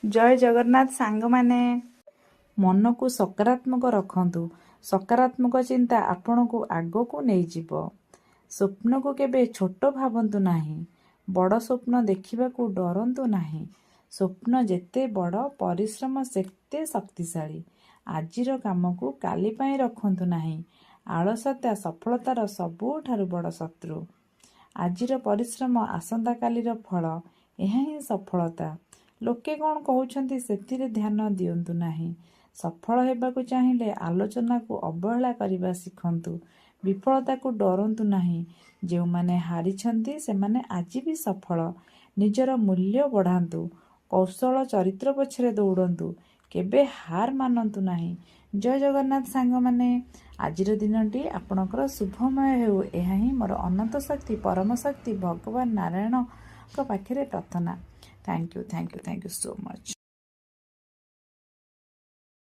जय जगन्नाथ सांग माने मन को सकारात्मक रखंतु। सकारात्मक चिंता आपण को आग को नहीं जीव। स्वप्न को केबे छोट भावंतु नाही। बड़ स्वप्न देखिबा को डरंतु नाही। स्वप्न जेते बड़ परिश्रम सेते शक्तिशाली। आजिर काम को काली पाई रखंतु नाही। आलसता सफलतार सबुठारु बड़ शत्रु। आजिर परिश्रम आसंता कालीर फल यह ही सफलता। लोके कौन कहउछंती सेथिरे ध्यान दियंतु नाही। सफल हेबाकु चाहिए आलोचना को अवहेला करिबा सिखंतु। विफलता को डरंतु नाही। जो माने हारी छंती से माने आजि भी सफल। निजर मूल्य बढ़ांतु। कौशल चरित्र पछरे दौड़ंतु। केबे हार मानंतु नाही। जय जगन्नाथ सांग माने आजिर दिनटी आपणकर शुभमय हेउ। एहा ही मोर अनंत शक्ति परम शक्ति भगवान नारायण को पाखरे प्रार्थना। Thank you so much.